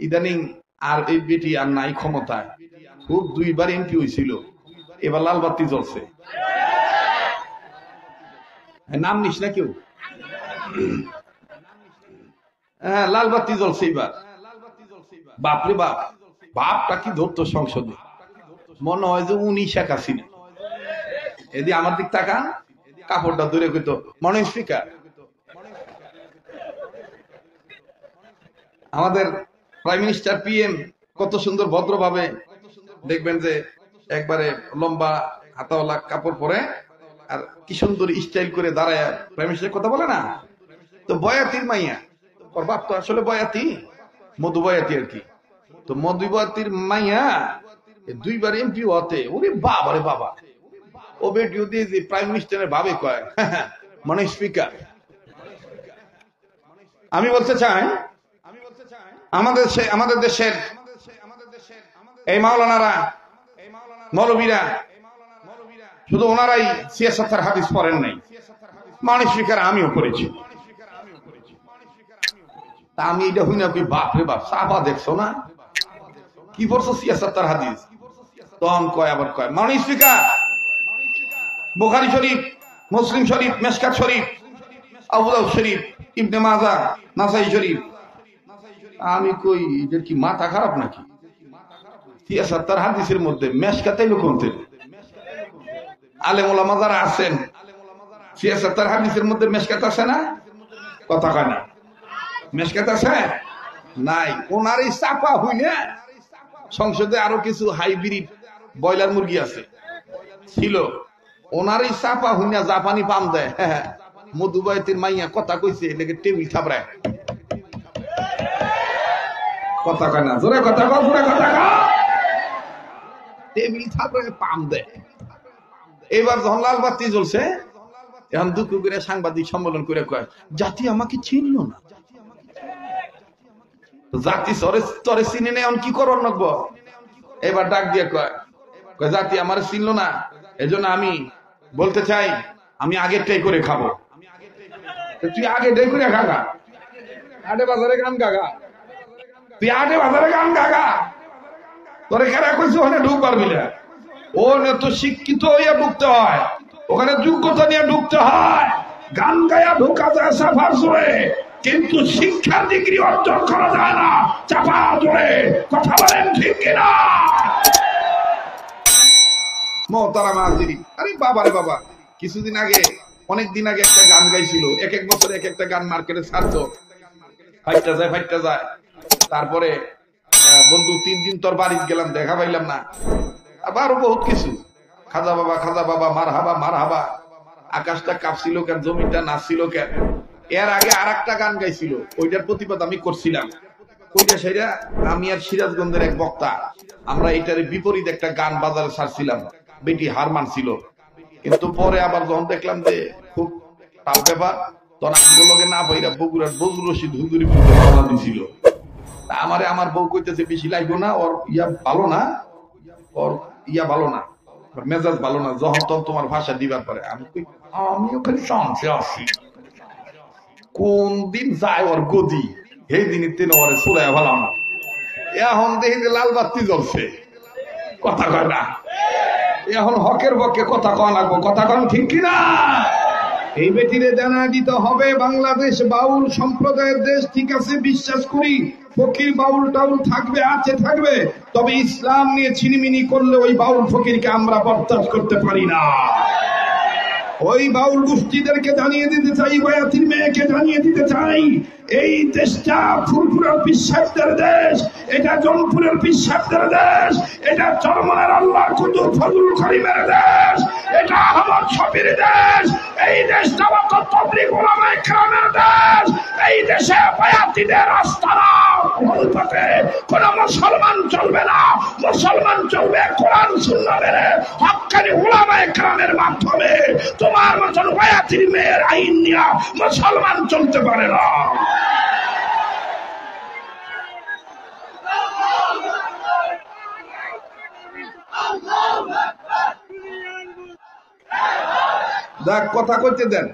ইদানিং আর এই বেটি আর নাই ক্ষমতায়, খুব 2 বার এমপি হয়েছিল, এবার লাল বাতি জ্বলছে। নাম নিস না কেউ? হ্যাঁ, লাল বাতি জ্বলছে এবার। বাপরে বাপ, বাপটা কি ধরতো সংসদে, মনে হয় যে উনি শেখ হাসিনা। এদি আমার দিক তাকান, কাপড়টা ধরে কইতো মনে স্পিকার। আমাদের প্রাইম মিনিস্টার পিএম কত সুন্দর ভদ্রভাবে দেখবেন যে একবারে লম্বা হাতাওয়ালা কাপড় পরে আর কি সুন্দর স্টাইল করে দাঁড়ায় প্রাইম মিনিস্টার কথা বলে না। তো বয়াতির মাইয়া, ওর বাপ তো আসলে বয়াতি, মধু বয়াতি আর কি। তো মধু বয়াতির মাইয়া 2 বার এমপি হতে, ওরে বাবা রে বাবা, ও বেটিও দিয়ে যে প্রাইম মিনিস্টারের ভাবে কয় মানে স্পিকার। আমি বলতে চাই আমাদের দেশের এই মাওলানারা, মৌলবীরা, শুধু ওনারাই সিয়াসাতের হাদিস পড়েন নাই, মানে স্পিকার আমিও পড়েছি। তা আমি এটা হই না, কি বাপ রে বাপ, সাবা দেখছো না কি পড়ছো সিয়াসাতের হাদিস? তখন কয়, আবার কয় মানে স্পিকার বুখারী শরীফ, মুসলিম শরীফ, মেশকাত শরীফ, আবু দাউদ শরীফ, ইবনে মাজাহ, নাসাই শরীফ। আমি কই এদের কি মাথা খারাপ নাকি? সিয়াসাতের হাদিসের মধ্যে মেশকাত এলো কোন থেকে? আলেম ওলামা যারা আছেন, সিয়াসাতের হাদিসের মধ্যে মেশকাত আছে না? কথা কয় না, মেশকাত আছে নাই। ওনারই চাপা হইলে সংসদে আরো কিছু হাইব্রিড ব্রয়লার মুরগি আছে ছিল, ওনারই চাপা হইনা জাপানি পাম দেয়। মধুবাইতির মাইয়া কথা কইছে লেগে টেবিল থাপড়ায়। কথা কয় না, জোরে কথা কও, জোরে কথা কও। টেবিল থাপড়ায় পাম দেয়। এবার যখন লাল বাতি জ্বলছে, এখন দুঃখ করে সাংবাদিক সম্মেলন করে কয় জাতি আমাকে চিনল না। জাতি তরে চিনে নেই, এখন কি করবার লাগবো? এবার ডাক দিয়ে কয় জাতি আমার চিনল না, এজন্য আমি বলতে চাই আমি আগেরটাই করে খাবো। তুই আগেরটাই করে খাগা, আটে বাজারে গান গাগা, তুই আটে বাজারে গান গাগা, তোরে খেলা করছি ওখানে ঢুক পারবি না। ও তো শিক্ষিত হইয়া ঢুকতে হয়, ওখানে যোগ্যতা নিয়ে ঢুকতে হয়। গান গায়া ঢোকা যায় সাফার জোরে, কিন্তু শিক্ষার ডিগ্রি অর্জন করা যায় না চাপা জোরে। কথা বলেন ঠিক কিনা? মোহতারাম হাজিরিন, আরে বাবা রে বাবা, কিছুদিন আগে, অনেকদিন আগে একটা গান গাইছিল, এক এক বছর এক একটা গান মার্কেটে ছাড়তো, ফাইটটা যায়। তারপরে বন্ধু 3 দিন তোর বাড়িতে গেলাম, দেখা পাইলাম না। আবার বহুত কিছু, খাজা বাবা মার হাবা, আকাশটা কাঁপছিল কেন, জমিটা নাচছিল কেন। এর আগে আর একটা গান গাইছিল, ওইটার প্রতিবাদ আমি করছিলাম। ওইটা সেটা আমি আর সিরাজগঞ্জের এক বক্তা, আমরা এটার বিপরীত একটা গান বাজারে ছাড়ছিলাম, বেটি হার মানছিল। কিন্তু পরে আবার যখন দেখলাম যে খুব টাল ব্যাপার, তখন আমগুলোকে না পাইরা বগুড়ার বজরুল রশিদ হুজুরি রওনা দিছিল। আমারে আমার বউ কইতেছে বেশি লাগবো না, ওর ইয়া ভালো না, ওর ইয়া ভালো না, মেজাজ ভালো না, যখন তখন তোমার ভাষা দিবার পারে। আমি ওখানে শুনছি আসি, কোন দিন যায় ওর গদি, সেই দিনই তিন ওরে চুলাইয়া ভালো না। এখন দেখি যে লাল বাতি জ্বলছে, কথা কয় না। এখন হকের পক্ষে কথা কয় লাগবো, কথা কন ঠিক কিনা? এই বেটিরে জানা দিতে হবে বাংলাদেশ বাউল সম্প্রদায়ের দেশ, ঠিক আছে, বিশ্বাস করি ফকির বাউল টাউল থাকবে, আছে থাকবে, তবে ইসলাম নিয়ে ছিনিমিনি করলে ওই বাউল ফকিরকে আমরা বরদাস্ত করতে পারি না। ওই বাউল গোষ্ঠীদেরকে জানিয়ে দিতে চাই, বয়াতির মেয়েকে জানিয়ে দিতে চাই, এই দেশটা ফুরফুরার পিসাবদের দেশ, এটা জনপুরের পিসাবদের দেশ, এটা চরমনের আল্লাহর কুতুব ফজলুল করিমের দেশ, এটা আহমদ শফির দেশ, এই দেশটা তাবলীগ উলামায়ে কেরামের দেশ। এই দেশে বয়াতিদের আস্তানা অনুপাতে কোন মুসলমান চলবে না, মুসলমান চলবে কোরআন সুন্নাহের হক্কানি উলামায়ে কেরামের মাধ্যমে। তোমার মতন বয়াতির মেয়ের আইন নিয়ে মুসলমান চলতে পারে না। দেখ কথা কইতে দেন।